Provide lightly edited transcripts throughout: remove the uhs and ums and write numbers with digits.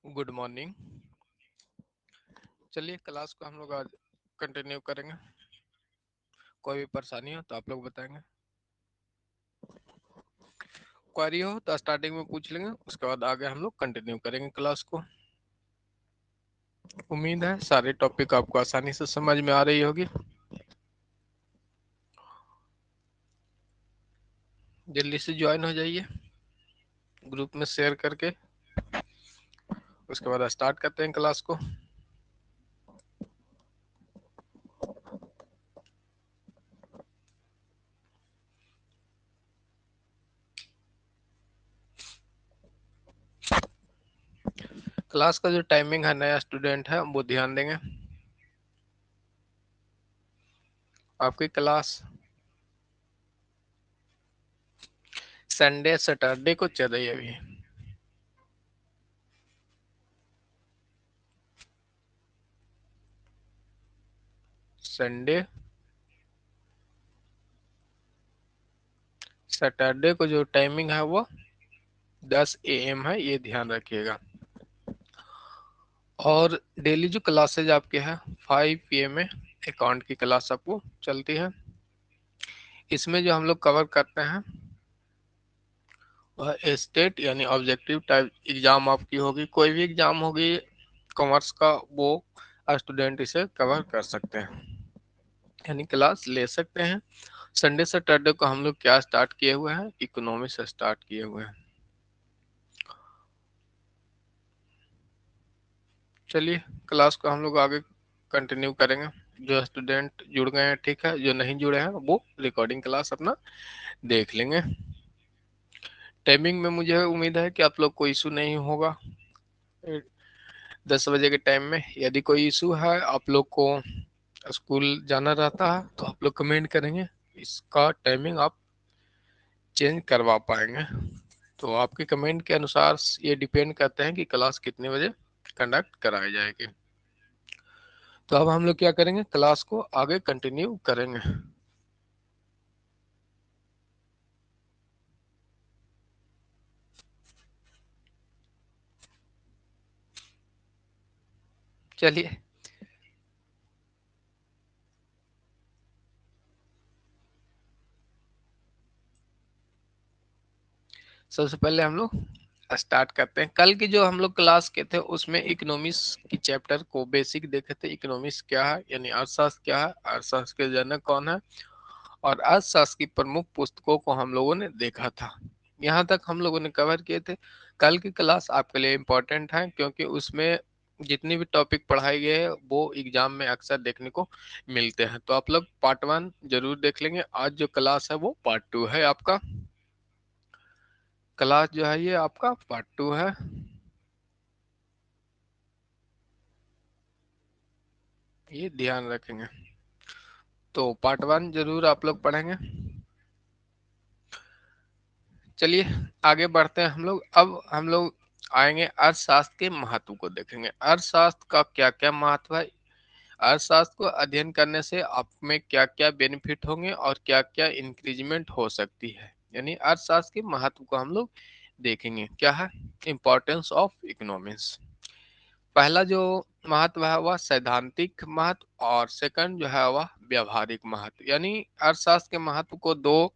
Good morning. चलिए class को हम लोग आज कंटिन्यू करेंगे। कोई भी परेशानी हो तो आप लोग बताएंगे। क्वेरी हो तो स्टार्टिंग में पूछ लेंगे, उसके बाद आगे हम लोग कंटिन्यू करेंगे क्लास को। उम्मीद है सारे टॉपिक आपको आसानी से समझ में आ रही होगी। जल्दी से ज्वाइन हो जाइए ग्रुप में शेयर करके। उसके बाद स्टार्ट करते हैं क्लास को। क्लास का जो टाइमिंग है, नया स्टूडेंट है वो ध्यान देंगे। आपकी क्लास संडे सैटरडे को चल रही है अभी। संडे सैटरडे को जो टाइमिंग है वो 10 AM है, ये ध्यान रखिएगा। और डेली जो क्लासेज आपके हैं 5 PM में अकाउंट की क्लास आपको चलती है। इसमें जो हम लोग कवर करते हैं वह स्टेट यानी ऑब्जेक्टिव टाइप एग्जाम आपकी होगी। कोई भी एग्जाम होगी कॉमर्स का, वो स्टूडेंट इसे कवर कर सकते हैं यानी क्लास ले सकते हैं। संडे सैटरडे को हम लोग क्या स्टार्ट किए हुए हैं, इकोनॉमी से स्टार्ट किए हुए हैं। चलिए क्लास को हम लोग आगे कंटिन्यू करेंगे। जो स्टूडेंट जुड़ गए हैं ठीक है, जो नहीं जुड़े हैं वो रिकॉर्डिंग क्लास अपना देख लेंगे। टाइमिंग में मुझे उम्मीद है कि आप लोग को इशू नहीं होगा। 10 बजे के टाइम में यदि कोई इशू है, आप लोग को स्कूल जाना रहता है तो आप लोग कमेंट करेंगे, इसका टाइमिंग आप चेंज करवा पाएंगे। तो आपके कमेंट के अनुसार ये डिपेंड करते हैं कि क्लास कितने बजे कंडक्ट कराई जाएगी। तो अब हम लोग क्या करेंगे, क्लास को आगे कंटिन्यू करेंगे। चलिए सबसे पहले हम लोग स्टार्ट करते हैं। कल की जो हम लोग क्लास के थे उसमें इकोनॉमिक्स की चैप्टर को बेसिक देखे थे। इकोनॉमिक्स क्या है यानी अर्थशास्त्र क्या है, अर्थशास्त्र के जनक कौन है, और अर्थशास्त्र की प्रमुख पुस्तकों को हम लोगों ने देखा था। यहाँ तक हम लोगों ने कवर किए थे। कल की क्लास आपके लिए इम्पोर्टेंट है क्योंकि उसमें जितनी भी टॉपिक पढ़ाए गए हैं वो एग्जाम में अक्सर देखने को मिलते हैं। तो आप लोग पार्ट 1 जरूर देख लेंगे। आज जो क्लास है वो पार्ट 2 है आपका। क्लास जो है ये आपका पार्ट 2 है। ये ध्यान रखेंगे। तो पार्ट 1 जरूर आप लोग पढ़ेंगे। चलिए आगे बढ़ते हैं हम लोग। अब हम लोग आएंगे अर्थशास्त्र के महत्व को देखेंगे। अर्थशास्त्र का क्या क्या महत्व है, अर्थशास्त्र को अध्ययन करने से आप में क्या क्या बेनिफिट होंगे और क्या क्या इंक्रीजमेंट हो सकती है, यानी अर्थशास्त्र के महत्व को हम लोग देखेंगे। क्या है इंपॉर्टेंस ऑफ इकोनॉमिक्स। पहला जो महत्व है वह सैद्धांतिक महत्व और सेकंड जो है वह व्यवहारिक महत्व। यानी अर्थशास्त्र के महत्व को दो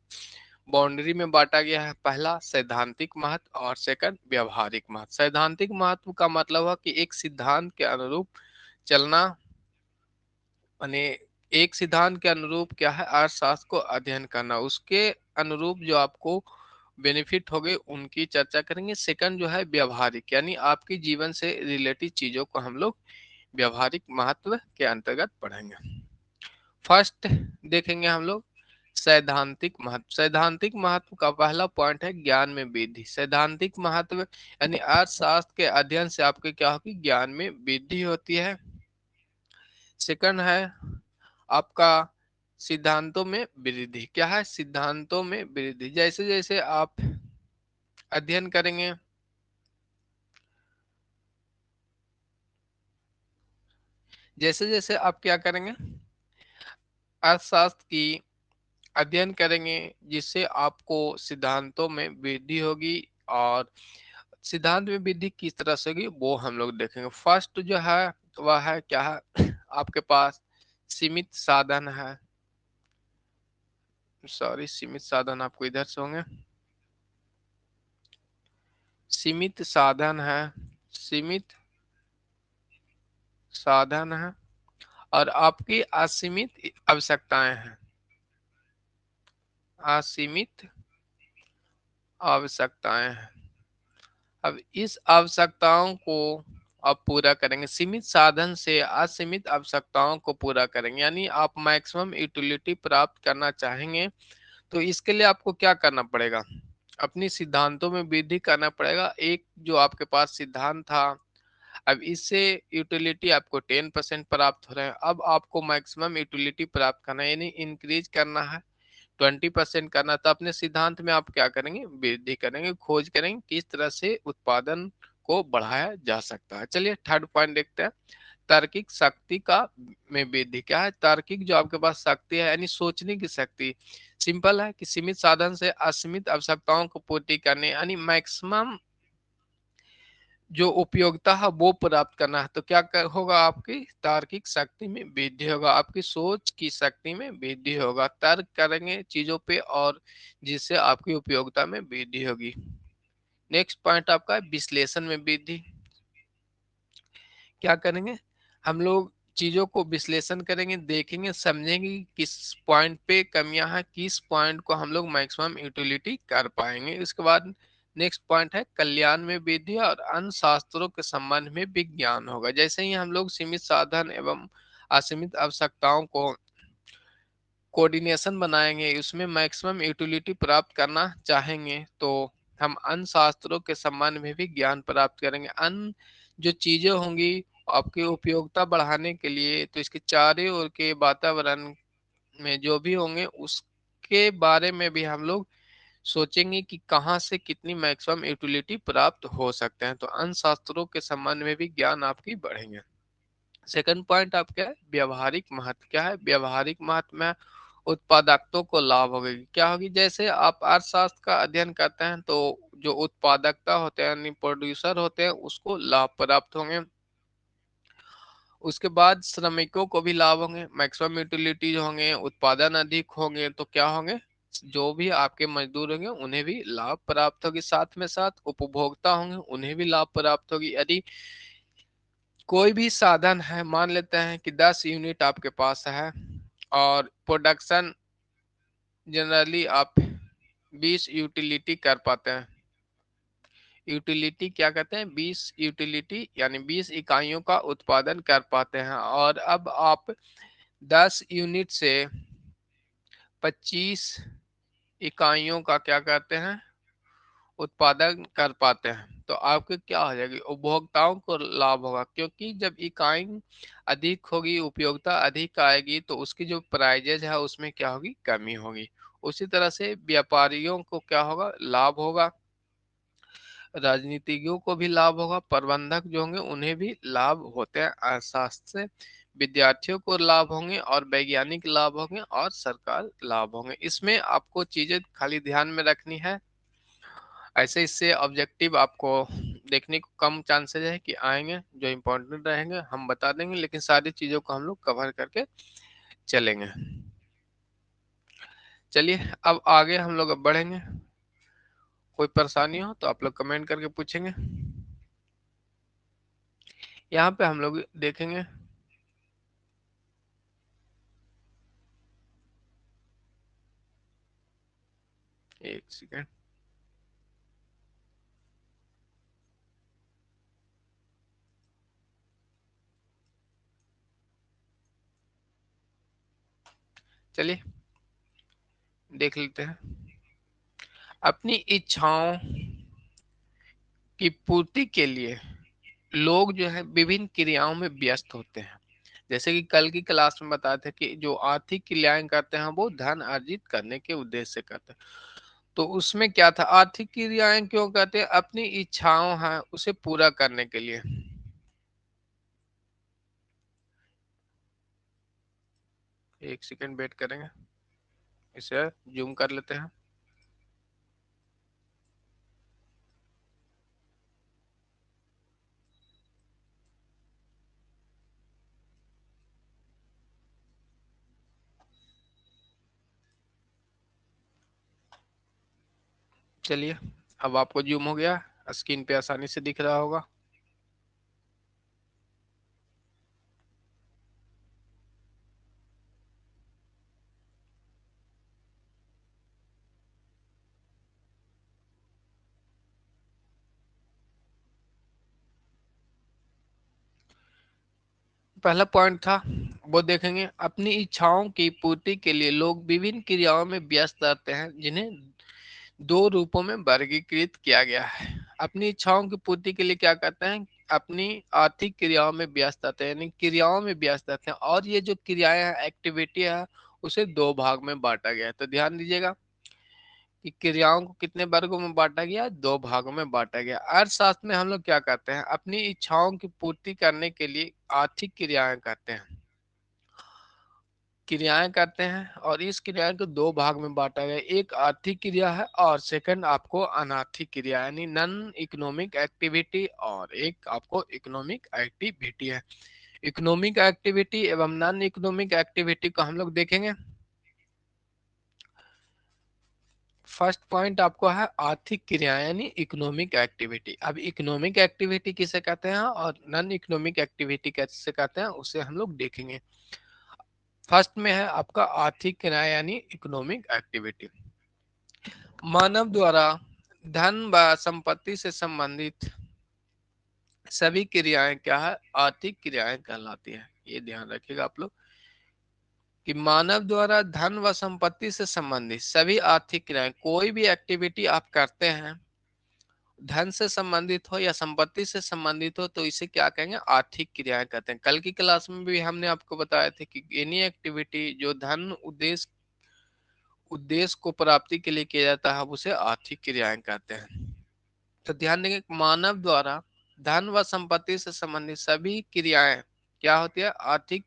बाउंड्री में बांटा गया है। पहला सैद्धांतिक महत्व और सेकंड व्यवहारिक महत्व। सैद्धांतिक महत्व का मतलब है कि एक सिद्धांत के अनुरूप चलना, यानी एक सिद्धांत के अनुरूप क्या है अर्थशास्त्र को अध्ययन करना, उसके अनुरूप जो आपको बेनिफिट हो गए उनकी चर्चा करेंगे। सेकंड जो है व्यवहारिक, यानी आपके जीवन से रिलेटेड चीजों को हम लोग व्यवहारिक महत्व के अंतर्गत पढ़ेंगे। फर्स्ट देखेंगे हम लोग सैद्धांतिक महत्व। सैद्धांतिक महत्व का पहला पॉइंट है ज्ञान में वृद्धि। सैद्धांतिक महत्व यानी अर्थशास्त्र के अध्ययन से आपके क्या होगी, ज्ञान में वृद्धि होती है। सेकंड है आपका सिद्धांतों में वृद्धि। क्या है, सिद्धांतों में वृद्धि। जैसे जैसे आप अध्ययन करेंगे, जैसे जैसे आप क्या करेंगे अर्थशास्त्र की अध्ययन करेंगे, जिससे आपको सिद्धांतों में वृद्धि होगी और सिद्धांत में वृद्धि किस तरह से होगी वो हम लोग देखेंगे। फर्स्ट जो है वह है क्या है आपके पास सीमित साधन है, सॉरी सीमित साधन आपको इधर से होंगे, सीमित साधन है, सीमित साधन है और आपकी असीमित आवश्यकताएं हैं, असीमित आवश्यकताएं हैं। अब इस आवश्यकताओं को आप पूरा करेंगे, सीमित साधन से असीमित आवश्यकताओं को पूरा करेंगे, यानी आप मैक्सिमम यूटिलिटी प्राप्त करना चाहेंगे तो इसके लिए आपको क्या करना पड़ेगा, अपनी सिद्धांतों में वृद्धि करना पड़ेगा। एक जो आपके पास सिद्धांत था, अब इससे यूटिलिटी आपको 10% प्राप्त हो रहे हैं, अब आपको मैक्सिमम यूटिलिटी प्राप्त करना है, यानी इंक्रीज करना है, 20% करना। तो अपने सिद्धांत में आप क्या करेंगे, वृद्धि करेंगे, खोज करेंगे किस तरह से उत्पादन को बढ़ाया जा सकता है। चलिए थर्ड पॉइंट देखते हैं, तार्किक शक्ति का में वृद्धि। क्या है तार्किक, जो आपके पास शक्ति है यानी सोचने की शक्ति। सिंपल है कि सीमित साधन से असीमित आवश्यकताओं को पूर्ति करने यानी मैक्सिमम जो उपयोगिता है वो प्राप्त करना है। तो क्या होगा, आपकी तार्किक शक्ति में वृद्धि होगा, आपकी सोच की शक्ति में वृद्धि होगा, तर्क करेंगे चीजों पे और जिससे आपकी उपयोगिता में वृद्धि होगी। नेक्स्ट पॉइंट आपका है विश्लेषण में वृद्धि। क्या करेंगे, हम लोग चीजों को विश्लेषण करेंगे, देखेंगे, समझेंगे कि किस पॉइंट पे कमियां हैं, किस पॉइंट को हम लोग मैक्सिमम यूटिलिटी कर पाएंगे। इसके बाद नेक्स्ट पॉइंट है कल्याण में वृद्धि और अन्य शास्त्रों के संबंध में विज्ञान होगा। जैसे ही हम लोग सीमित साधन एवं असीमित आवश्यकताओं को कोऑर्डिनेशन बनाएंगे, उसमें मैक्सिमम यूटिलिटी प्राप्त करना चाहेंगे तो हम अन्य शास्त्रों के संबंध में भी ज्ञान प्राप्त करेंगे। अन्य जो चीजें होंगी आपकी उपयोगिता बढ़ाने के लिए, तो इसके चारों ओर के वातावरण में जो भी होंगे उसके बारे में भी हम लोग सोचेंगे कि कहाँ से कितनी मैक्सिमम यूटिलिटी प्राप्त हो सकते हैं। तो अन्य शास्त्रों के संबंध में भी ज्ञान आपकी बढ़ेंगे। सेकंड पॉइंट आप क्या है, व्यवहारिक महत्व। क्या है व्यवहारिक महत्व में उत्पादकता को लाभ होगी। क्या होगी, जैसे आप अर्थशास्त्र का अध्ययन करते हैं तो जो उत्पादकता होते हैं यानी प्रोड्यूसर होते हैं उसको लाभ प्राप्त होंगे। उसके बाद श्रमिकों को भी लाभ होंगे, मैक्सिमम यूटिलिटी होंगे, उत्पादन अधिक होंगे तो क्या होंगे, जो भी आपके मजदूर होंगे उन्हें भी लाभ प्राप्त होगी। साथ में साथ उपभोक्ता होंगे उन्हें भी लाभ प्राप्त होगी। यदि कोई भी साधन है, मान लेते हैं कि 10 यूनिट आपके पास है और प्रोडक्शन जनरली आप 20 यूटिलिटी कर पाते हैं, यूटिलिटी क्या कहते हैं 20 यूटिलिटी यानी 20 इकाइयों का उत्पादन कर पाते हैं, और अब आप 10 यूनिट से 25 इकाइयों का क्या कहते हैं उत्पादन कर पाते हैं, तो आपके क्या हो जाएगी, उपभोक्ताओं को लाभ होगा, क्योंकि जब इकाई अधिक होगी, उपयोगिता अधिक आएगी तो उसकी जो प्राइजेज है उसमें क्या होगी, कमी होगी। उसी तरह से व्यापारियों को क्या होगा, लाभ होगा, राजनीतिज्ञों को भी लाभ होगा, प्रबंधक जो होंगे उन्हें भी लाभ होते हैं अर्थशास्त्र से, विद्यार्थियों को लाभ होंगे और वैज्ञानिक लाभ होंगे और सरकार लाभ होंगे। इसमें आपको चीजें खाली ध्यान में रखनी है, ऐसे इससे ऑब्जेक्टिव आपको देखने को कम चांसेस है कि आएंगे, जो इम्पोर्टेंट रहेंगे हम बता देंगे, लेकिन सारी चीजों को हम लोग कवर करके चलेंगे। चलिए अब आगे हम लोग अब बढ़ेंगे, कोई परेशानी हो तो आप लोग कमेंट करके पूछेंगे। यहाँ पे हम लोग देखेंगे, एक सेकेंड, चलिए देख लेते हैं। अपनी इच्छाओं की पूर्ति के लिए लोग जो है विभिन्न क्रियाओं में व्यस्त होते हैं। जैसे कि कल की क्लास में बताया था कि जो आर्थिक क्रियाएं करते हैं वो धन अर्जित करने के उद्देश्य से करते हैं। तो उसमें क्या था, आर्थिक क्रियाएं क्यों करते हैं, अपनी इच्छाओं हैं उसे पूरा करने के लिए। एक सेकंड वेट करेंगे, इसे जूम कर लेते हैं। चलिए, अब आपको जूम हो गया, स्क्रीन पे आसानी से दिख रहा होगा। पहला पॉइंट था, वो देखेंगे, अपनी इच्छाओं की पूर्ति के लिए लोग विभिन्न क्रियाओं में व्यस्त रहते हैं जिन्हें दो रूपों में वर्गीकृत किया गया है। अपनी इच्छाओं की पूर्ति के लिए क्या करते हैं, अपनी आर्थिक क्रियाओं में व्यस्त रहते हैं, यानी क्रियाओं में व्यस्त रहते हैं। और ये जो क्रियाएं हैं, एक्टिविटी है, उसे दो भाग में बांटा गया है। तो ध्यान दीजिएगा कि क्रियाओं को कितने वर्गों में बांटा गया है, दो भागों में बांटा गया। अर्थशास्त्र में हम लोग क्या करते हैं, अपनी इच्छाओं की पूर्ति करने के लिए आर्थिक क्रियाएं करते हैं, क्रियाएं करते हैं। और इस क्रिया को दो भाग में बांटा गया, एक आर्थिक क्रिया है और सेकंड आपको अनार्थिक क्रिया यानी नॉन इकोनॉमिक एक्टिविटी, और एक आपको इकोनॉमिक एक्टिविटी है। इकोनॉमिक एक्टिविटी एवं नॉन इकोनॉमिक एक्टिविटी को हम लोग देखेंगे। फर्स्ट पॉइंट आपको है आर्थिक क्रिया यानी इकोनॉमिक एक्टिविटी। अब इकोनॉमिक एक्टिविटी किसे कहते हैं और नॉन इकोनॉमिक एक्टिविटी कैसे कहते हैं, उसे हम लोग देखेंगे। फर्स्ट में है आपका आर्थिक क्रिया यानी इकोनॉमिक एक्टिविटी। मानव द्वारा धन व संपत्ति से संबंधित सभी क्रियाएं क्या है, आर्थिक क्रियाएं कहलाती है। ये ध्यान रखिएगा आप लोग कि मानव द्वारा धन व संपत्ति से संबंधित सभी आर्थिक क्रियाएं, कोई भी एक्टिविटी आप करते हैं, धन से संबंधित हो या संपत्ति से संबंधित हो, तो इसे क्या कहेंगे, आर्थिक क्रियाएं कहते हैं। कल की क्लास में भी हमने आपको बताया था कि एनी एक्टिविटी जो धन उद्देश्य को प्राप्ति के लिए किया जाता है, उसे आर्थिक क्रियाएं कहते हैं। तो ध्यान देंगे, मानव द्वारा धन व संपत्ति से संबंधित सभी क्रियाएं क्या होती है, आर्थिक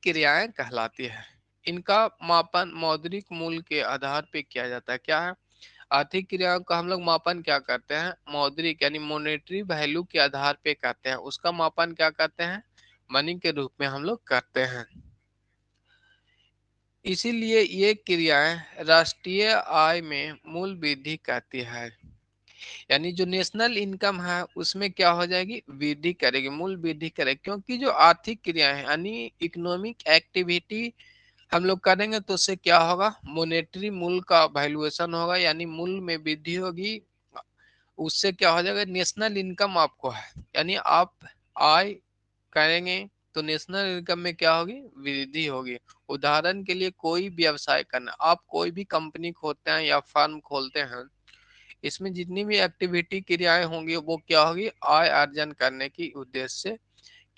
क्रियाएं कहलाती है। इनका मापन मौद्रिक मूल्य के आधार पे किया जाता है। क्या है, आर्थिक क्रियाओं का हम लोग मापन क्या करते हैं, मौद्रिक यानी मॉनेटरी वैल्यू के आधार पे करते हैं। उसका मापन क्या करते हैं, मनी के रूप में हम लोग करते हैं। इसीलिए ये क्रियाएं राष्ट्रीय आय में मूल वृद्धि करती है, यानी जो नेशनल इनकम है उसमें क्या हो जाएगी, वृद्धि करेगी, मूल वृद्धि करेगी। क्योंकि जो आर्थिक क्रियाएं हैं यानी इकोनॉमिक एक्टिविटी हम लोग करेंगे तो उससे क्या होगा, मोनेटरी मूल्य का वैल्यूएशन होगा, यानी मूल्य में वृद्धि होगी। उससे क्या हो जाएगा, नेशनल इनकम आपको है, यानी आप आय करेंगे तो नेशनल इनकम में क्या होगी, वृद्धि होगी। उदाहरण के लिए कोई व्यवसाय करना, आप कोई भी कंपनी खोलते हैं या फर्म खोलते हैं, इसमें जितनी भी एक्टिविटी क्रियाएं होंगी वो क्या होगी, आय अर्जन करने की उद्देश्य से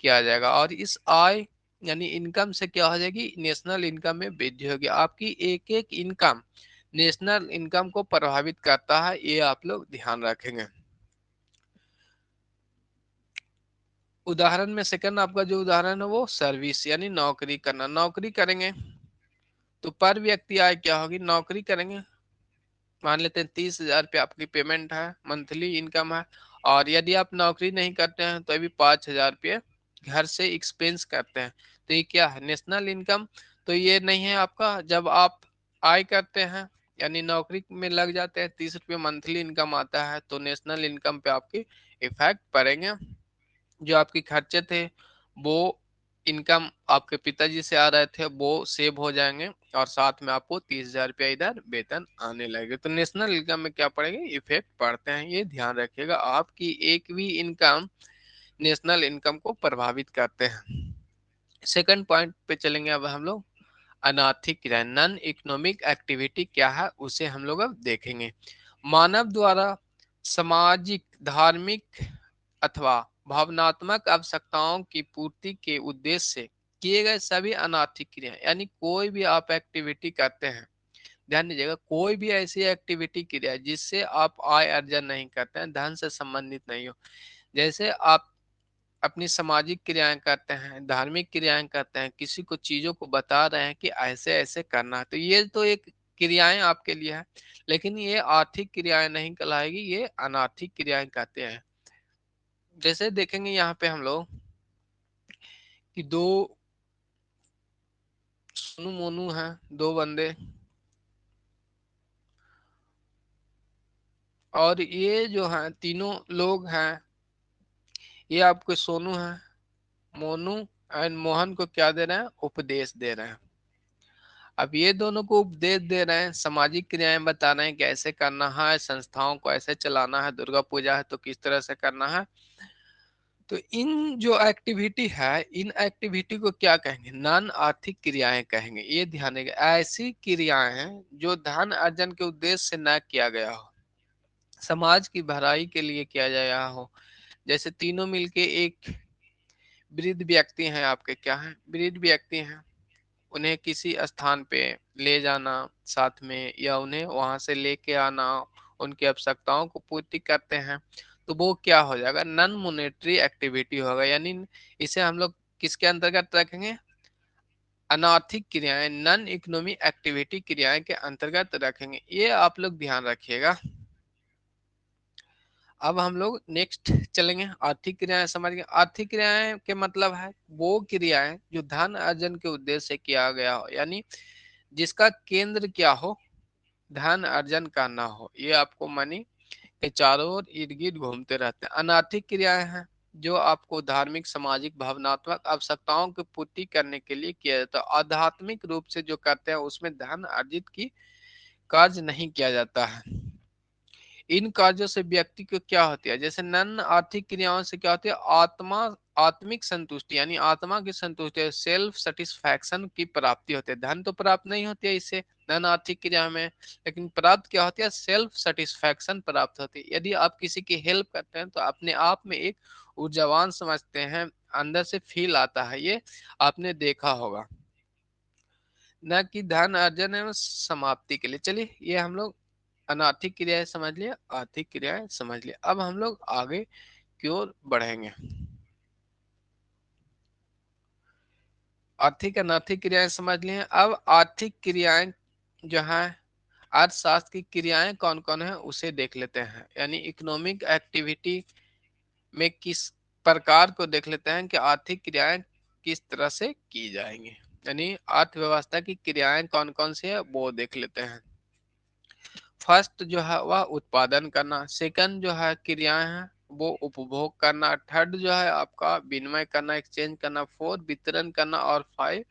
किया जाएगा। और इस आय यानी इनकम से क्या हो जाएगी, नेशनल इनकम में वृद्धि होगी। आपकी एक एक इनकम नेशनल इनकम को प्रभावित करता है, ये आप लोग ध्यान रखेंगे। उदाहरण में सेकंड आपका जो उदाहरण है वो सर्विस यानी नौकरी करना, नौकरी करेंगे तो पर व्यक्ति आय क्या होगी, नौकरी करेंगे मान लेते हैं 30,000 रुपये आपकी पेमेंट है, मंथली इनकम है। और यदि आप नौकरी नहीं करते हैं तो अभी 5,000 रुपये घर से एक्सपेंस करते हैं, तो ये क्या है, नेशनल इनकम। तो ये नहीं है आपका, जब आप आय करते हैं यानी नौकरी में लग जाते हैं, 30 रुपये मंथली इनकम आता है, तो नेशनल इनकम पे आपकी इफेक्ट पड़ेंगे। जो आपके खर्चे थे वो इनकम आपके पिताजी से आ रहे थे वो सेव हो जाएंगे, और साथ में आपको 30,000 रुपया इधर वेतन आने लगेगा। तो नेशनल इनकम में क्या पड़ेगा, इफेक्ट पड़ते हैं, ये ध्यान रखिएगा। आपकी एक भी इनकम नेशनल इनकम को प्रभावित करते हैं। सेकंड पॉइंट पे चलेंगे अब हम लोग, अनार्थिक क्रिया नॉन इकोनॉमिक एक्टिविटी क्या है उसे हम लोग अब देखेंगे। मानव द्वारा सामाजिक, धार्मिक अथवा भावनात्मक आवश्यकताओं की पूर्ति के उद्देश्य से किए गए सभी अनार्थिक क्रिया, यानी कोई भी आप एक्टिविटी करते हैं, ध्यान दीजिएगा, कोई भी ऐसी एक्टिविटी क्रिया जिससे आप आय अर्जन नहीं करते हैं, धन से संबंधित नहीं हो, जैसे आप अपनी सामाजिक क्रियाएं करते हैं, धार्मिक क्रियाएं करते हैं, किसी को चीजों को बता रहे हैं कि ऐसे ऐसे करना है, तो ये तो एक क्रियाएं आपके लिए है। लेकिन ये आर्थिक क्रियाएं नहीं कहलाएगी, ये अनार्थिक क्रियाएं कहते हैं। जैसे देखेंगे यहाँ पे हम लोग कि दो सोनू मोनू हैं, दो बंदे, और ये जो हैं तीनों लोग हैं, ये आपके सोनू हैं, मोनू एंड मोहन को क्या दे रहे हैं, उपदेश दे रहे हैं। अब ये दोनों को उपदेश दे रहे हैं, सामाजिक क्रियाएं बता रहे हैं कैसे करना है, संस्थाओं को ऐसे चलाना है, दुर्गा पूजा है तो किस तरह से करना है। तो इन जो एक्टिविटी है, इन एक्टिविटी को क्या कहेंगे, नॉन आर्थिक क्रियाएं कहेंगे। ये ध्यान रखिए, ऐसी क्रियाएं हैं जो धन अर्जन के उद्देश्य से न किया गया हो, समाज की भलाई के लिए किया गया हो। जैसे तीनों मिलके एक वृद्ध व्यक्ति हैं, आपके क्या हैं, वृद्ध व्यक्ति हैं, उन्हें किसी स्थान पे ले जाना साथ में, या उन्हें वहां से लेके आना, उनकी आवश्यकताओं को पूर्ति करते हैं, तो वो क्या हो जाएगा, नॉन मोनेटरी एक्टिविटी होगा। यानी इसे हम लोग किसके अंतर्गत रखेंगे, अनार्थिक क्रियाएं, नॉन इकोनॉमी एक्टिविटी क्रियाएं के अंतर्गत रखेंगे। ये आप लोग ध्यान रखिएगा। अब हम लोग नेक्स्ट चलेंगे, आर्थिक क्रियाएं समझ गए। आर्थिक क्रियाएं के मतलब है वो क्रियाएं जो धन अर्जन के उद्देश्य से किया गया हो, यानी जिसका केंद्र क्या हो, धन अर्जन का ना हो। ये आपको मनी के चारों ओर इर्द गिर्द घूमते रहते हैं। अनार्थिक क्रियाएं हैं जो आपको धार्मिक, सामाजिक, भावनात्मक आवश्यकताओं की पूर्ति करने के लिए किया जाता है। आध्यात्मिक रूप से जो करते हैं उसमें धन अर्जित की कार्य नहीं किया जाता है। इन कार्यों से व्यक्ति को क्या होती है, जैसे नन आर्थिक क्रियाओं से क्या होती है, आत्मा, आत्मिक संतुष्टि, यानी आत्मा की संतुष्टि, सेल्फ सेटिस्फैक्शन की प्राप्ति होती है। धन तो प्राप्त नहीं होती है इससे धन आर्थिक क्रिया में, लेकिन प्राप्त क्या होती है, सेल्फ सेटिस्फैक्शन प्राप्त होती है। यदि आप किसी की हेल्प करते हैं तो अपने आप में एक ऊर्जावान समझते हैं, अंदर से फील आता है, ये आपने देखा होगा। न कि धन अर्जन एवं समाप्ति के लिए। चलिए ये हम लोग अनार्थिक क्रियाएं समझ लिया, आर्थिक क्रियाएं समझ लिया। अब हम लोग आगे की ओर बढ़ेंगे। आर्थिक अनार्थिक क्रियाएं समझ लिए, अब आर्थिक क्रियाएं जो है, अर्थशास्त्र की क्रियाएं कौन कौन है उसे देख लेते हैं। यानी इकोनॉमिक एक्टिविटी में किस प्रकार को देख लेते हैं कि आर्थिक क्रियाएं किस तरह से की जाएंगी। यानी अर्थव्यवस्था की क्रियाएं कौन कौन सी है वो देख लेते हैं। फर्स्ट जो है वह उत्पादन करना, सेकंड जो है क्रियाएं हैं वो उपभोग करना, थर्ड जो है आपका विनिमय करना, एक्सचेंज करना, फोर्थ वितरण करना, और फाइव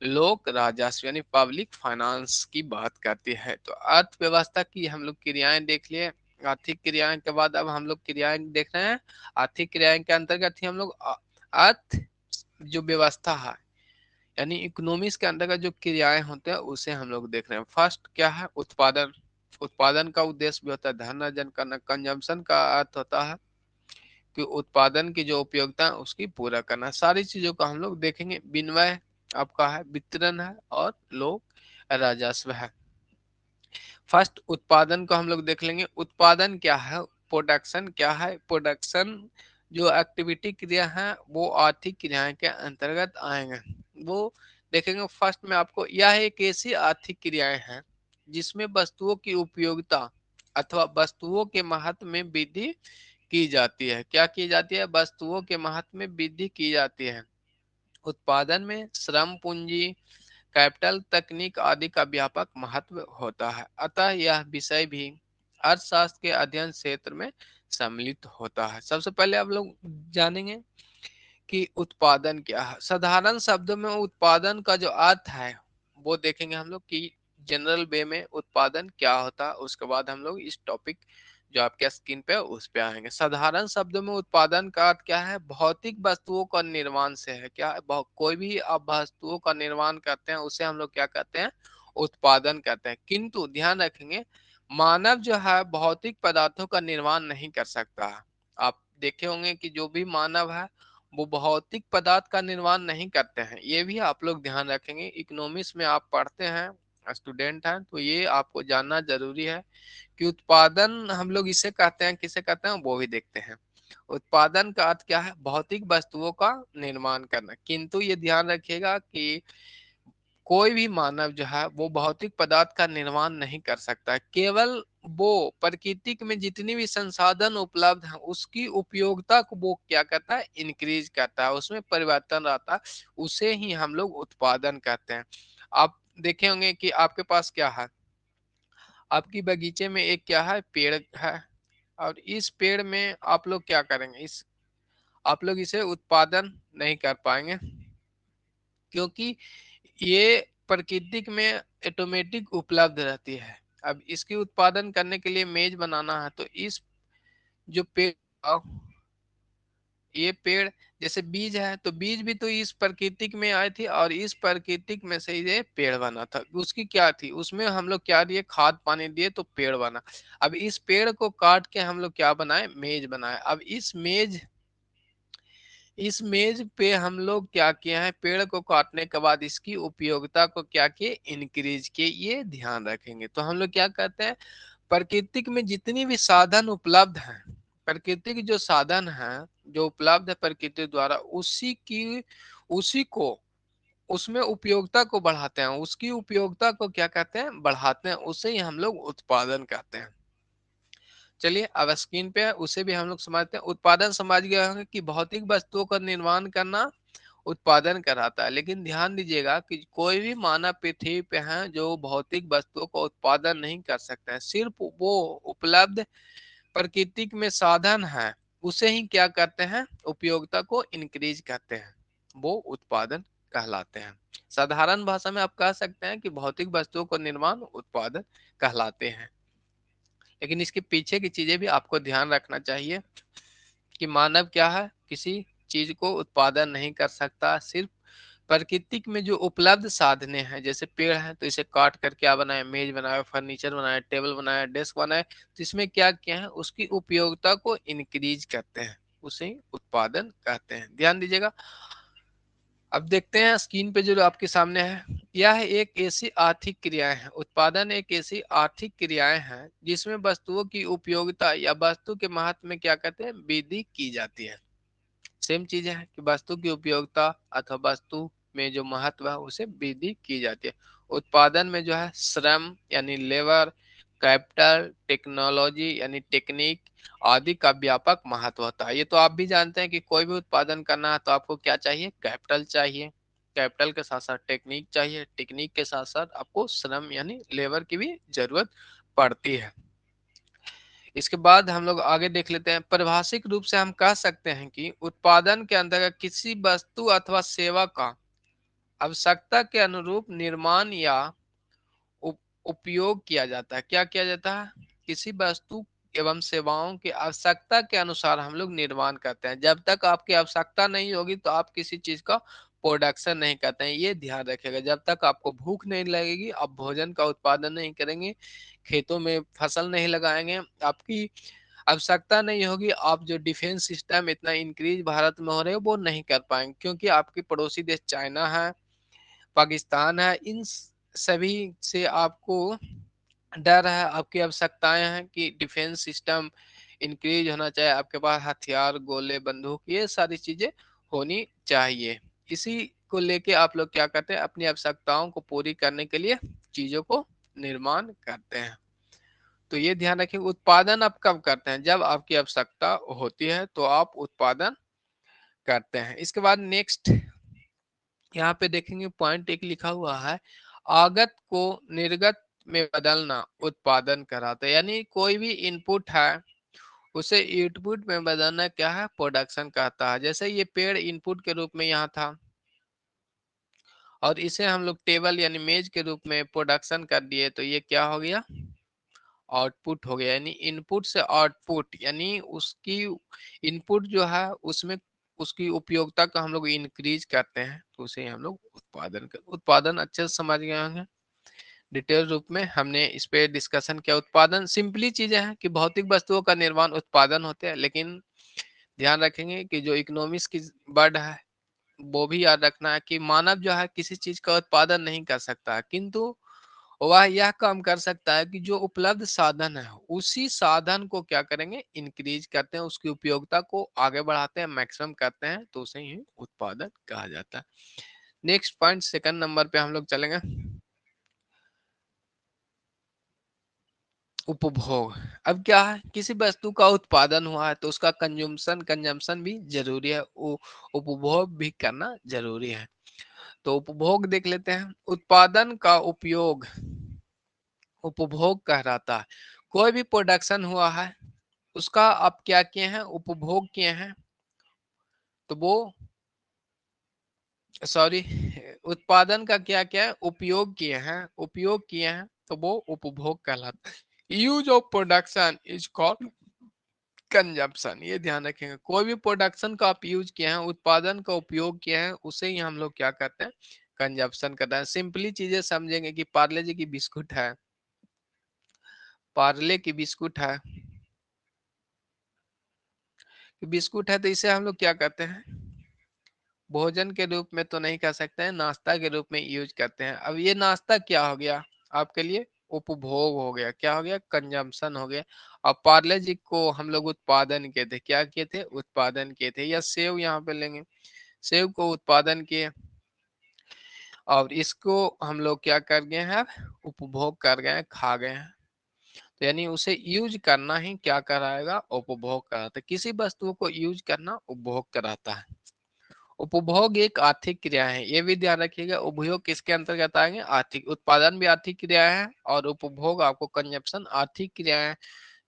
लोक राजस्व यानी पब्लिक फाइनेंस की बात करती है। तो अर्थव्यवस्था की हम लोग क्रियाएं देख लिए। आर्थिक क्रियाएं के बाद अब हम लोग क्रियाएं देख रहे हैं। आर्थिक क्रियाएं के अंतर्गत ही हम लोग अर्थ जो व्यवस्था है, यानी इकोनॉमिक्स के अंतर्गत जो क्रियाएं होते हैं उसे हम लोग देख रहे हैं। फर्स्ट क्या है, उत्पादन। उत्पादन का उद्देश्य भी होता है धन अर्जन करना। कंजम्पशन का अर्थ होता है कि उत्पादन की जो उपयोगिता है उसकी पूरा करना। सारी चीजों का हम लोग देखेंगे। विनिमय आपका है, वितरण है, और लोक राजस्व है। फर्स्ट उत्पादन को हम लोग देख लेंगे। उत्पादन क्या है, प्रोडक्शन क्या है। प्रोडक्शन जो एक्टिविटी क्रिया है वो आर्थिक क्रियाएं के अंतर्गत आएंगे, वो देखेंगे। फर्स्ट में आपको यह एक ऐसी आर्थिक क्रियाएं हैं जिसमें वस्तुओं की उपयोगिता अथवा वस्तुओं के महत्व में वृद्धि की जाती है। क्या की जाती है, वस्तुओं के महत्व में वृद्धि की जाती है। उत्पादन में श्रम पूंजी, कैपिटल, तकनीक आदि का व्यापक महत्व होता है। अतः यह विषय भी अर्थशास्त्र के अध्ययन क्षेत्र में सम्मिलित होता है। सबसे पहले आप लोग जानेंगे कि उत्पादन क्या है। साधारण शब्दों में उत्पादन का जो अर्थ है वो देखेंगे हम लोग कि जनरल वे में उत्पादन क्या होता है। उसके बाद हम लोग इस टॉपिक जो आपके स्क्रीन पे है उस पे आएंगे। साधारण शब्दों में उत्पादन का अर्थ क्या है, भौतिक वस्तुओं का निर्माण से है। क्या है, कोई भी आप वस्तुओं का निर्माण करते हैं उसे हम लोग क्या कहते हैं, उत्पादन कहते हैं। किंतु ध्यान रखेंगे, मानव जो है भौतिक पदार्थों का निर्माण नहीं कर सकता है। आप देखे होंगे कि जो भी मानव है वो भौतिक पदार्थ का निर्माण नहीं करते हैं। ये भी आप लोग ध्यान रखेंगे, इकोनॉमिक्स में आप पढ़ते हैं, स्टूडेंट हैं, तो ये आपको जानना जरूरी है कि उत्पादन हम लोग इसे कहते हैं, किसे कहते हैं वो भी देखते हैं। उत्पादन का अर्थ क्या है, भौतिक वस्तुओं का निर्माण करना। किंतु ये ध्यान रखिएगा कि कोई भी मानव जो है वो भौतिक पदार्थ का निर्माण नहीं कर सकता है। केवल वो प्रकृति में जितनी भी संसाधन उपलब्ध है उसकी उपयोगिता को वो क्या करता है, इंक्रीज करता है, उसमें परिवर्तन रहता है, उसे ही हम लोग उत्पादन कहते हैं। आप देखे होंगे कि आपके पास क्या है, आपकी बगीचे में एक क्या है, पेड़ है, और इस पेड़ में आप लोग क्या करेंगे, इस आप लोग इसे उत्पादन नहीं कर पाएंगे, क्योंकि ये प्राकृतिक में ऑटोमेटिक उपलब्ध रहती है। अब इसकी उत्पादन करने के लिए मेज बनाना है, तो इस जो पेड़, ये पेड़ जैसे बीज है, तो बीज भी तो इस प्राकृतिक में आई थी, और इस प्राकृतिक में से ये पेड़ बना था। उसकी क्या थी, उसमें हम लोग क्या दिए, खाद पानी दिए तो पेड़ बना। अब इस पेड़ को काट के हम लोग क्या बनाए, मेज बनाए। अब इस मेज पे हम लोग क्या किए हैं, पेड़ को काटने के बाद इसकी उपयोगिता को क्या किए, इंक्रीज किए। ये ध्यान रखेंगे। तो हम लोग क्या कहते हैं, प्राकृतिक में जितनी भी साधन उपलब्ध हैं, प्राकृतिक जो साधन हैं जो उपलब्ध है प्रकृति द्वारा, उसी को उसमें उपयोगिता को बढ़ाते हैं, उसकी उपयोगिता को क्या कहते हैं, बढ़ाते हैं, उसे ही हम लोग उत्पादन कहते हैं। चलिए अब स्क्रीन पे है, उसे भी हम लोग समझते हैं। उत्पादन समझ गए होंगे कि भौतिक वस्तुओं का निर्माण करना उत्पादन कराता है। लेकिन ध्यान दीजिएगा कि कोई भी मानव पृथ्वी पे है जो भौतिक वस्तुओं का उत्पादन नहीं कर सकते हैं। सिर्फ वो उपलब्ध प्राकृतिक में साधन है, उसे ही क्या करते हैं, उपयोगिता को इंक्रीज करते हैं, वो उत्पादन कहलाते हैं। साधारण भाषा में आप कह सकते हैं कि भौतिक वस्तुओं का निर्माण उत्पादन कहलाते हैं। लेकिन इसके पीछे की चीजें भी आपको ध्यान रखना चाहिए कि मानव क्या है, किसी चीज को उत्पादन नहीं कर सकता। सिर्फ प्राकृतिक में जो उपलब्ध साधने हैं, जैसे पेड़ है तो इसे काट कर क्या बनाए, मेज बनाए, फर्नीचर बनाए, टेबल बनाए, डेस्क बनाए, तो इसमें क्या किया है, उसकी उपयोगिता को इंक्रीज करते हैं, उसे उत्पादन कहते हैं। ध्यान दीजिएगा। अब देखते हैं स्क्रीन पे जो आपके सामने है, यह एक ऐसी आर्थिक क्रियाएं है, उत्पादन एक ऐसी आर्थिक क्रियाएं हैं जिसमें वस्तुओं की उपयोगिता या वस्तु के महत्व में क्या कहते हैं, वृद्धि की जाती है। सेम चीज है कि वस्तु की उपयोगिता अथवा वस्तु में जो महत्व है उसे वृद्धि की जाती है। उत्पादन में जो है श्रम यानी लेबर, कैपिटल, टेक्नोलॉजी यानी टेक्निक आदि का व्यापक महत्व होता है। ये तो आप भी जानते हैं कि कोई भी उत्पादन करना है तो आपको क्या चाहिए, कैपिटल चाहिए, कैपिटल के साथ साथ टेक्निक चाहिए, टेक्निक के साथ साथ आपको श्रम यानी लेबर की भी जरूरत पड़ती है। इसके बाद हम लोग आगे देख लेते हैं। परिभाषिक रूप से हम कह सकते हैं कि उत्पादन के अंतर्गत किसी वस्तु अथवा सेवा का आवश्यकता के अनुरूप निर्माण या उपयोग किया जाता है। क्या किया जाता है, किसी वस्तु एवं सेवाओं की आवश्यकता के अनुसार हम लोग निर्माण करते हैं। जब तक आपकी आवश्यकता नहीं होगी तो आप किसी चीज का प्रोडक्शन नहीं करते हैं, ये ध्यान रखिएगा। जब तक आपको भूख नहीं लगेगी आप भोजन का उत्पादन नहीं करेंगे, खेतों में फसल नहीं लगाएंगे, आपकी आवश्यकता नहीं होगी, आप जो डिफेंस सिस्टम इतना इंक्रीज भारत में हो रहे हो वो नहीं कर पाएंगे, क्योंकि आपकी पड़ोसी देश चाइना है, पाकिस्तान है, इन सभी से आपको डर है, आपकी आवश्यकताएं हैं कि डिफेंस सिस्टम इंक्रीज होना चाहिए, आपके पास हथियार, गोले, बंदूक, ये सारी चीजें होनी चाहिए। इसी को लेके आप लोग क्या करते हैं, अपनी आवश्यकताओं को पूरी करने के लिए चीजों को निर्माण करते हैं। तो ये ध्यान रखिए, उत्पादन आप कब करते हैं, जब आपकी आवश्यकता होती है तो आप उत्पादन करते हैं। इसके बाद नेक्स्ट यहाँ पे देखेंगे पॉइंट एक लिखा हुआ है, आगत को निर्गत में बदलना उत्पादन कराता है। यानी कोई भी इनपुट है उसे आउटपुट में बदलना क्या है, प्रोडक्शन कहता है। जैसे ये पेड़ इनपुट के रूप में यहाँ था और इसे हम लोग टेबल यानी मेज के रूप में प्रोडक्शन कर दिए, तो ये क्या हो गया, आउटपुट हो गया। यानी इनपुट से आउटपुट, यानी उसकी इनपुट जो है उसमें उसकी उपयोगिता का हम लोग इंक्रीज करते हैं, तो उसे हम लोग उत्पादन अच्छे से समझ गए होंगे। डिटेल रूप में हमने इस पे डिस्कशन किया। उत्पादन सिंपली चीजें हैं कि भौतिक वस्तुओं का निर्माण उत्पादन होते हैं, लेकिन ध्यान रखेंगे कि जो इकोनॉमिक्स की वर्ड है वो भी याद रखना है कि मानव जो है किसी चीज का उत्पादन नहीं कर सकता, किंतु वह यह काम कर सकता है कि जो उपलब्ध साधन है उसी साधन को क्या करेंगे, इंक्रीज करते हैं, उसकी उपयोगिता को आगे बढ़ाते हैं, मैक्सिमम करते हैं, तो उसे ही उत्पादन कहा जाता है। नेक्स्ट पॉइंट सेकंड नंबर पे हम लोग चलेंगे, उपभोग। अब क्या है, किसी वस्तु का उत्पादन हुआ है तो उसका कंजम्पशन भी जरूरी है, उपभोग भी करना जरूरी है। तो उपभोग देख लेते हैं। उत्पादन का उपयोग, उपभोग कहलाता है। कोई भी प्रोडक्शन हुआ है उसका आप क्या किए हैं, उपभोग किए हैं, तो वो सॉरी उत्पादन का क्या क्या है, उपयोग किए हैं, उपयोग किए हैं, तो वो उपभोग कहलाता है। Use of production is called consumption, ये ध्यान रखेंगे। कोई भी प्रोडक्शन का आप यूज किए हैं, उत्पादन का उपयोग किए हैं, उसे ही हम लोग क्या कहते हैं, कंजप्शन करते हैं। सिंपली चीजें समझेंगे कि पार्ले जी की बिस्कुट है, पार्ले की बिस्कुट है, बिस्कुट है, तो इसे हम लोग क्या कहते हैं, भोजन के रूप में तो नहीं कह सकते हैं, नाश्ता के रूप में यूज करते हैं। अब ये नाश्ता क्या हो गया आपके लिए, उपभोग हो गया, क्या हो गया, कंजम्पशन हो गया। और पार्ले जी को हम लोग उत्पादन किए थे, क्या किए थे, उत्पादन किए थे। या सेव यहाँ पे लेंगे, सेव को उत्पादन किए और इसको हम लोग क्या कर गए हैं, उपभोग कर गए हैं, खा गए हैं। तो यानी उसे यूज करना ही क्या कराएगा, उपभोग कराता है। किसी वस्तु को यूज करना उपभोग कराता है। उपभोग एक आर्थिक क्रिया है, ये भी ध्यान रखिएगा। उपभोग किसके अंतर्गत आएंगे, आर्थिक। उत्पादन भी आर्थिक क्रिया है और उपभोग आपको कंजप्शन आर्थिक क्रिया है,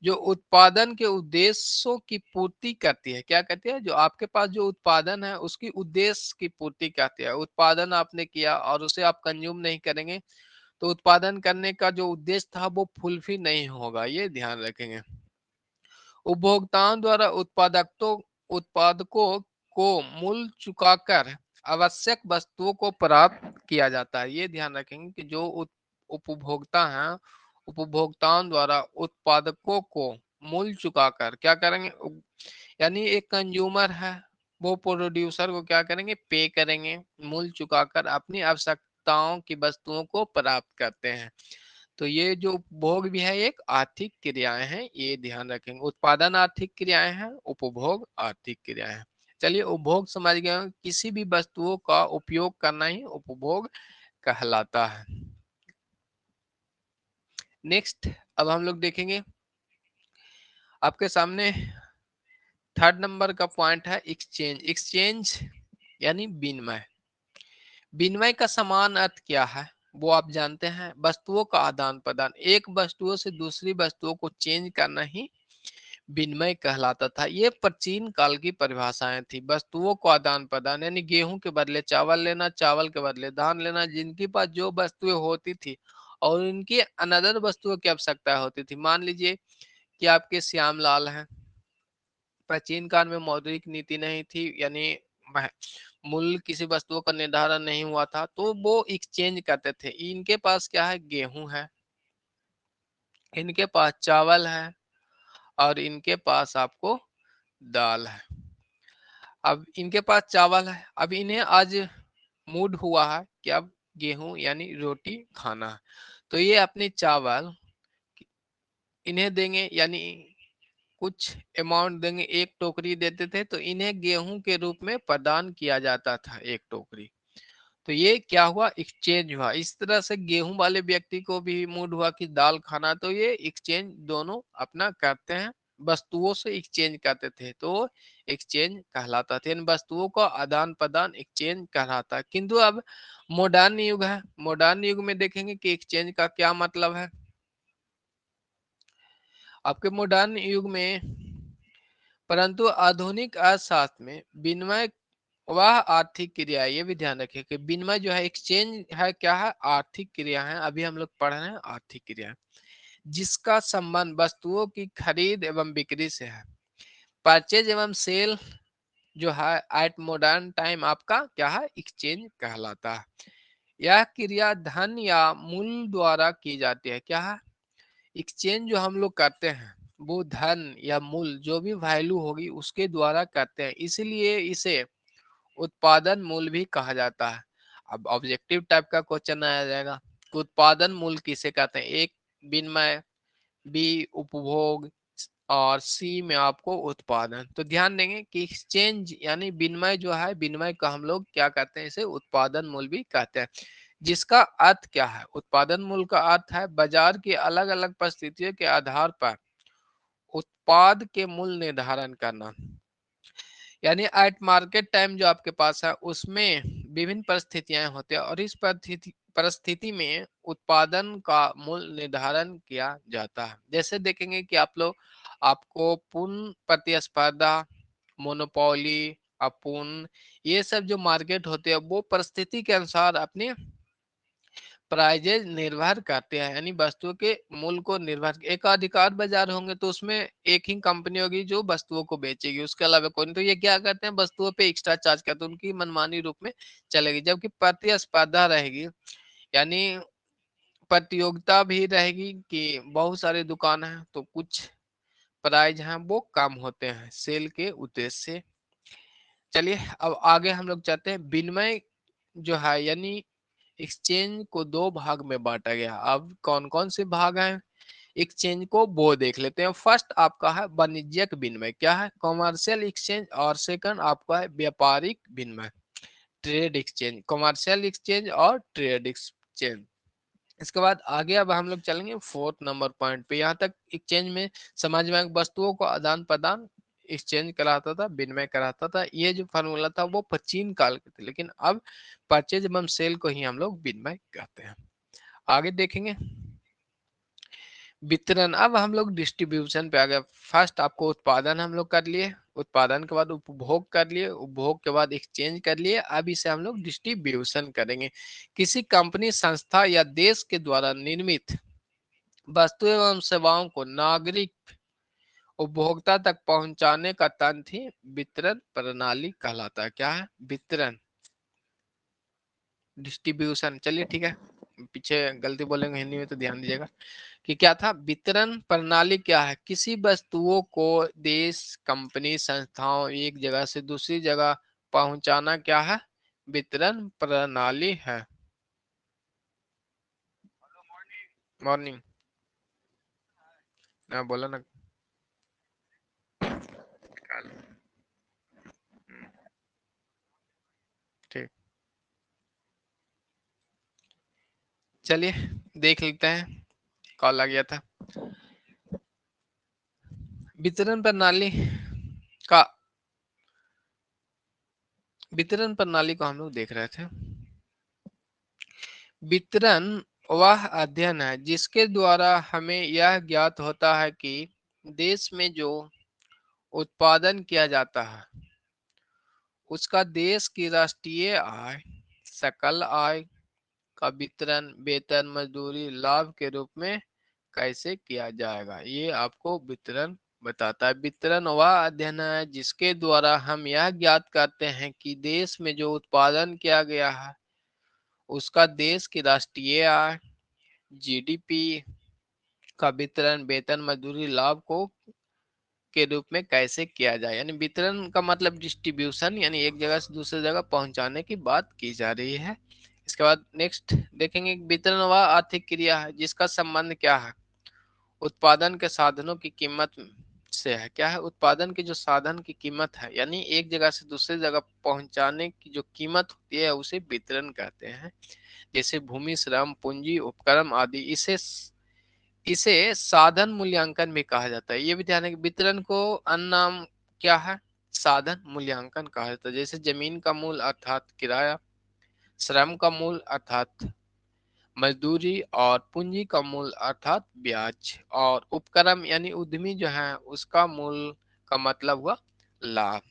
जो उत्पादन के उद्देश्यों की पूर्ति करती है। क्या कहती है, जो आपके पास जो उत्पादन है उसकी उद्देश्य की पूर्ति करती है। उत्पादन आपने किया और उसे आप कंज्यूम नहीं करेंगे तो उत्पादन करने का जो उद्देश्य था वो फुलफिल नहीं होगा, ये ध्यान रखेंगे। उपभोक्ताओं द्वारा उत्पादकों को मूल्य चुकाकर आवश्यक वस्तुओं को प्राप्त किया जाता है। ये ध्यान रखेंगे कि जो उपभोक्ता हैं, उपभोक्ताओं द्वारा उत्पादकों को मूल्य चुकाकर क्या करेंगे, यानी एक कंज्यूमर है, वो प्रोड्यूसर को क्या करेंगे, पे करेंगे, मूल्य चुकाकर अपनी आवश्यकताओं की वस्तुओं को प्राप्त करते हैं। तो ये जो उपभोग भी है एक आर्थिक क्रियाएं हैं, ये ध्यान रखेंगे। उत्पादन आर्थिक क्रियाएं हैं, उपभोग आर्थिक क्रियाएं हैं। चलिए उपभोग समझ गए, किसी भी वस्तुओं का उपयोग करना ही उपभोग कहलाता है। नेक्स्ट अब हम लोग देखेंगे आपके सामने थर्ड नंबर का पॉइंट है एक्सचेंज। एक्सचेंज यानी विनिमय। विनिमय का समान अर्थ क्या है, वो आप जानते हैं, वस्तुओं का आदान प्रदान। एक वस्तुओं से दूसरी वस्तुओं को चेंज करना ही विनिमय कहलाता था। ये प्राचीन काल की परिभाषाएं थी। वस्तुओं को आदान प्रदान यानी गेहूं के बदले चावल लेना, चावल के बदले धान लेना, जिनके पास जो वस्तुएं होती थी और उनकी अनदर वस्तुओं की आवश्यकता होती थी। मान लीजिए कि आपके श्यामलाल हैं, प्राचीन काल में मौद्रिक नीति नहीं थी, यानी मूल्य किसी वस्तुओं का निर्धारण नहीं हुआ था, तो वो एक्सचेंज करते थे। इनके पास क्या है, गेहूं है, इनके पास चावल है और इनके पास आपको दाल है। अब इनके पास चावल है, अब इन्हें आज मूड हुआ है कि अब गेहूं यानी रोटी खाना है, तो ये अपने चावल इन्हें देंगे, यानी कुछ अमाउंट देंगे। एक टोकरी देते थे तो इन्हें गेहूं के रूप में प्रदान किया जाता था, एक टोकरी। तो ये क्या हुआ, एक्सचेंज हुआ। इस तरह से गेहूं वाले व्यक्ति को भी मूड हुआ कि दाल खाना, तो ये एक्सचेंज दोनों अपना करते हैं, वस्तुओं से एक्सचेंज करते थे, तो एक्सचेंज कहलाता था। इन वस्तुओं का आदान प्रदान एक्सचेंज कहलाता है। किंतु अब मॉडर्न युग है, मॉडर्न युग में देखेंगे कि एक्सचेंज का क्या मतलब है। आपके मॉडर्न युग में, परंतु आधुनिक अर्थशास्त्र में विनिमय वह आर्थिक क्रिया है, ये भी ध्यान रखिए कि विनिमय जो है, एक्सचेंज है, क्या है, आर्थिक क्रिया है। अभी हम लोग पढ़ रहे हैं आर्थिक क्रिया, जिसका संबंध वस्तुओं की खरीद एवं बिक्री से है। परचेज एवं सेल जो है एट मॉडर्न टाइम आपका क्या है, एक्सचेंज कहलाता है। यह क्रिया धन या मूल्य द्वारा की जाती है। क्या है, एक्सचेंज जो हम लोग करते हैं वो धन या मूल्य, जो भी वैल्यू होगी उसके द्वारा करते हैं, इसलिए इसे उत्पादन मूल्य भी कहा जाता है। अब ऑब्जेक्टिव टाइप का क्वेश्चन आया जाएगा, उत्पादन मूल्य किसे कहते हैं। एक विनिमय, बी उपभोग और सी में आपको उत्पादन। तो ध्यान देंगे कि एक्सचेंज यानी विनिमय जो है, विनिमय का हम लोग क्या कहते हैं, इसे उत्पादन मूल्य भी कहते हैं। जिसका अर्थ क्या है, उत्पादन मूल्य का अर्थ है बाजार की अलग अलग परिस्थितियों के आधार पर उत्पाद के मूल्य निर्धारण करना। यानी एट मार्केट टाइम जो आपके पास है उसमें विभिन्न परिस्थितियां होती है और इस परिस्थिति में उत्पादन का मूल्य निर्धारण किया जाता है। जैसे देखेंगे कि आपको पूर्ण प्रतिस्पर्धा, मोनोपोली, अपूर्ण, ये सब जो मार्केट होते हैं वो परिस्थिति के अनुसार अपने प्राइजेज निर्भर करते हैं, यानी वस्तुओं के मूल्य को निर्भर। एक अधिकार बाजार होंगे तो उसमें एक ही कंपनी होगी जो वस्तुओं को बेचेगी, उसके अलावा कोई नहीं। तो ये क्या करते हैं, वस्तुओं पे एक्स्ट्रा चार्ज करते हैं, उनकी मनमानी रूप में चलेगी। जबकि प्रतिस्पर्धा रहेगी, यानी प्रतियोगिता भी रहेगी कि बहुत सारी दुकान है तो कुछ प्राइज हैं वो कम होते हैं सेल के उद्देश्य से। चलिए अब आगे हम लोग चलते हैं। विनिमय जो है यानी एक्सचेंज को दो भाग में बांटा गया। अब कौन कौन से भाग हैं एक्सचेंज को वो देख लेते हैं। फर्स्ट आपका है वाणिज्यिक विनिमय, क्या है, कॉमर्शियल एक्सचेंज। और सेकंड आपका है व्यापारिक विनिमय, ट्रेड एक्सचेंज, कॉमर्शियल एक्सचेंज और ट्रेड एक्सचेंज। इसके बाद आगे अब हम लोग चलेंगे फोर्थ नंबर पॉइंट पे। यहाँ तक एक्सचेंज में समझ में वस्तुओं को आदान प्रदान एक्सचेंज कराता था, विनिमय कराता था। ये जो फार्मूला था वो प्राचीन काल के थे, लेकिन अब परचेज एवं सेल को ही हम लोग विनिमय कहते हैं। आगे देखेंगे वितरण। अब हम लोग डिस्ट्रीब्यूशन पे आ गए। फर्स्ट आपको उत्पादन हम लोग कर लिए, उत्पादन के बाद उपभोग कर लिए, उपभोग के बाद एक्सचेंज कर लिए। अब इसे हम लोग डिस्ट्रीब्यूशन करेंगे। किसी कंपनी, संस्था या देश के द्वारा निर्मित वस्तु एवं सेवाओं को नागरिक उपभोक्ता तक पहुंचाने का तंत्र ही वितरण प्रणाली कहलाता है। क्या है, वितरण, डिस्ट्रीब्यूशन। चलिए ठीक है, पीछे गलती बोलेंगे हिंदी में तो ध्यान दीजिएगा कि क्या था। वितरण प्रणाली क्या है, किसी वस्तुओं को देश, कंपनी, संस्थाओं एक जगह से दूसरी जगह पहुंचाना क्या है, वितरण प्रणाली है। मॉर्निंग ना बोला ना। कल। ठीक, चलिए देख लेते हैं, कॉल आ गया था। वितरण प्रणाली का, वितरण प्रणाली को हम लोग देख रहे थे। वितरण वह अध्ययन है जिसके द्वारा हमें यह ज्ञात होता है कि देश में जो उत्पादन किया जाता है उसका देश की राष्ट्रीय आय, सकल आय का वितरण वेतन, मजदूरी, लाभ के रूप में कैसे किया जाएगा, ये आपको वितरण बताता है। वितरण वह अध्ययन है जिसके द्वारा हम यह ज्ञात करते हैं कि देश में जो उत्पादन किया गया है उसका देश की राष्ट्रीय आय, जीडीपी का वितरण वेतन, मजदूरी, लाभ को के रूप में कैसे किया जाए। यानी वितरण का मतलब डिस्ट्रीब्यूशन, यानी एक जगह से दूसरी जगह पहुंचाने की बात की जा रही है। इसके बाद नेक्स्ट देखेंगे, वितरण वह आर्थिक क्रिया है जिसका संबंध क्या है, उत्पादन के साधनों की कीमत से है। क्या है, उत्पादन की जो साधन की कीमत है, यानी एक जगह से दूसरी जगह पहुंचाने की जो कीमत होती है उसे वितरण कहते हैं। जैसे भूमि, श्रम, पूंजी, उपकरण आदि। इसे इसे साधन मूल्यांकन भी कहा जाता है। ये भी ध्यान है कि वितरण को अन्य नाम क्या है, साधन मूल्यांकन कहा जाता है। जैसे जमीन का मूल अर्थात किराया, श्रम का मूल अर्थात मजदूरी, और पूंजी का मूल अर्थात ब्याज, और उपक्रम यानी उद्यमी जो है उसका मूल का मतलब हुआ लाभ।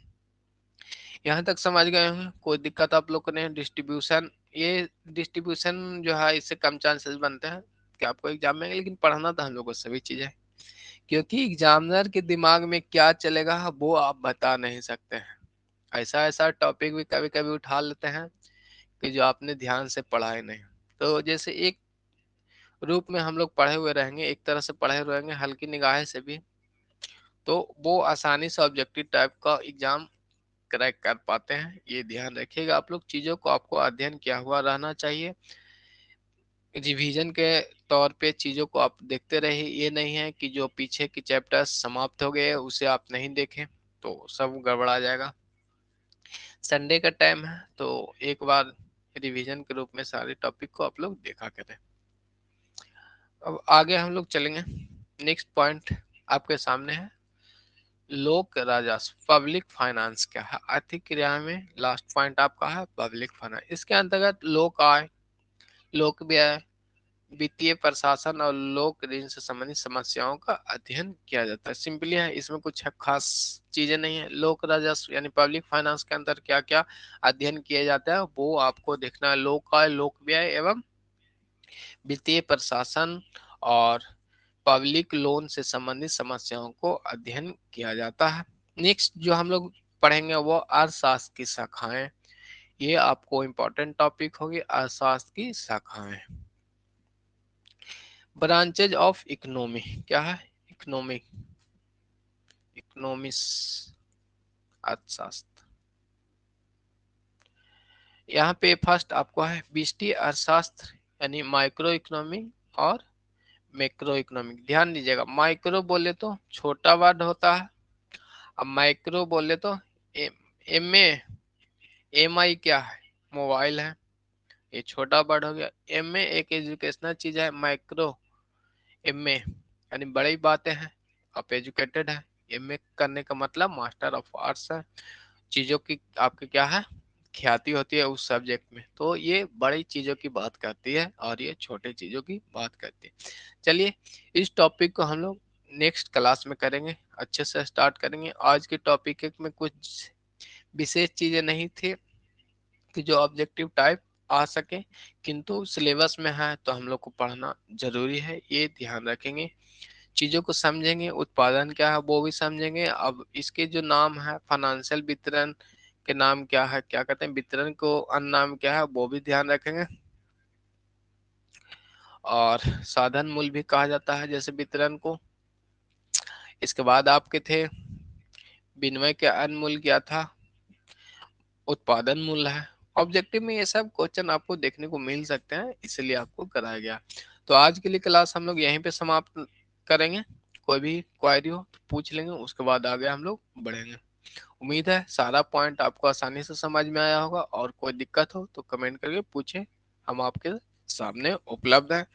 यहाँ तक समझ गए हैं, कोई दिक्कत आप लोग को नहीं? डिस्ट्रीब्यूशन, ये डिस्ट्रीब्यूशन जो है इससे कम चांसेस बनते हैं कि आपको एग्जाम में, लेकिन पढ़ना था हम लोग को सभी चीजें, क्योंकि एग्जामिनर के दिमाग में क्या चलेगा वो आप बता नहीं सकते हैं। ऐसा ऐसा टॉपिक भी कभी कभी उठा लेते हैं कि जो आपने ध्यान से पढ़ा ही नहीं। तो जैसे एक रूप में हम लोग पढ़े हुए रहेंगे, एक तरह से पढ़े हुए रहेंगे हल्की निगाह से भी, तो वो आसानी से ऑब्जेक्टिव टाइप का एग्जाम क्रैक कर पाते हैं। ये ध्यान रखिएगा आप लोग, चीजों को आपको अध्ययन किया हुआ रहना चाहिए। रिवीजन के तौर पे चीजों को आप देखते रहिए। ये नहीं है कि जो पीछे की चैप्टर्स समाप्त हो गए उसे आप नहीं देखें तो सब गड़बड़ा जाएगा। संडे का टाइम है तो एक बार रिवीजन के रूप में सारे टॉपिक को आप लोग देखा करें। अब आगे हम लोग चलेंगे, नेक्स्ट पॉइंट आपके सामने है, लोक राजस्व, पब्लिक फाइनेंस क्या है? आर्थिक क्रिया में लास्ट पॉइंट आपका है पब्लिक फाइनेंस। इसके अंतर्गत लोक आय, लोक व्यय, वित्तीय प्रशासन और लोक ऋण से संबंधित समस्याओं का अध्ययन किया जाता है। सिंपली है, इसमें कुछ खास चीजें नहीं है। लोक राजस्व यानी पब्लिक फाइनेंस के अंदर क्या क्या अध्ययन किया जाता है वो आपको देखना है। लोक आय, लोक व्यय एवं वित्तीय प्रशासन और पब्लिक लोन से संबंधित समस्याओं को अध्ययन किया जाता है। नेक्स्ट जो हम लोग पढ़ेंगे वो अर्थशास्त्र की शाखाएं। ये आपको इम्पोर्टेंट टॉपिक होगी, अर्थशास्त्र की शाखाएं। ब्रांचेज ऑफ इकोनॉमी क्या है? इकोनॉमिक, इकोनॉमिक्स, अर्थशास्त्र। यहाँ पे फर्स्ट आपको है व्यष्टि अर्थशास्त्र यानी माइक्रो इकोनॉमी और मैक्रो इकोनॉमिक। ध्यान दीजिएगा, माइक्रो बोले तो छोटा वर्ड होता है, अब माइक्रो बोले तो एम ए, एम आई क्या है? मोबाइल है, ये छोटा वर्ड हो गया। एम ए एक एजुकेशनल चीज है, माइक्रो एम ए यानी बड़ी बातें हैं, आप एजुकेटेड है। एम ए करने का मतलब मास्टर ऑफ आर्ट्स है, चीजों की आपके क्या है ख्याति होती है उस सब्जेक्ट में। तो ये बड़ी चीजों की बात करती है और ये छोटे चीजों की बात करती है। चलिए इस टॉपिक को हम लोग नेक्स्ट क्लास में करेंगे, अच्छे से स्टार्ट करेंगे। आज के टॉपिक में कुछ विशेष चीजें नहीं थी कि जो ऑब्जेक्टिव टाइप आ सके, किंतु सिलेबस में है तो हम लोग को पढ़ना जरूरी है, ये ध्यान रखेंगे। चीजों को समझेंगे, उत्पादन क्या है वो भी समझेंगे। अब इसके जो नाम है फाइनेंशियल वितरण के नाम क्या है, क्या कहते हैं वितरण को, अन्य नाम क्या है वो भी ध्यान रखेंगे। और साधन मूल्य भी कहा जाता है जैसे वितरण को। इसके बाद आपके थे विनिमय के अन्य मूल्य क्या था, उत्पादन मूल्य है। ऑब्जेक्टिव में ये सब क्वेश्चन आपको देखने को मिल सकते हैं, इसलिए आपको कराया गया। तो आज के लिए क्लास हम लोग यहीं पे समाप्त करेंगे। कोई भी क्वेरी हो तो पूछ लेंगे, उसके बाद आगे हम लोग बढ़ेंगे। उम्मीद है सारा पॉइंट आपको आसानी से समझ में आया होगा, और कोई दिक्कत हो तो कमेंट करके पूछें, हम आपके सामने उपलब्ध हैं।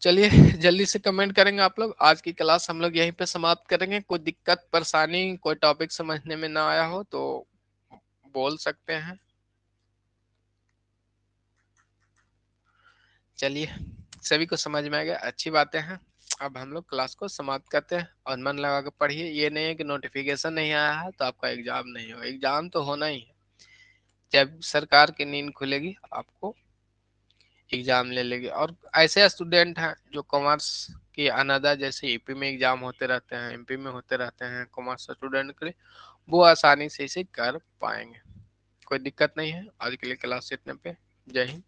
चलिए जल्दी से कमेंट करेंगे आप लोग। आज की क्लास हम लोग यहीं पे समाप्त करेंगे। कोई दिक्कत परेशानी, कोई टॉपिक समझने में ना आया हो तो बोल सकते हैं। चलिए सभी को समझ में आ गया, अच्छी बातें हैं। अब हम लोग क्लास को समाप्त करते हैं और मन लगा के पढ़िए। ये नहीं है कि नोटिफिकेशन नहीं आया है तो आपका एग्जाम नहीं हो, एग्जाम तो होना ही है। जब सरकार की नींद खुलेगी आपको एग्जाम ले लेगी। और ऐसे स्टूडेंट हैं जो कॉमर्स की अनदर, जैसे यूपी में एग्जाम होते रहते हैं, एमपी में होते रहते हैं कॉमर्स स्टूडेंट के लिए, वो आसानी से इसे कर पाएंगे। कोई दिक्कत नहीं है। आज के लिए क्लास इतने पे। जय हिंद।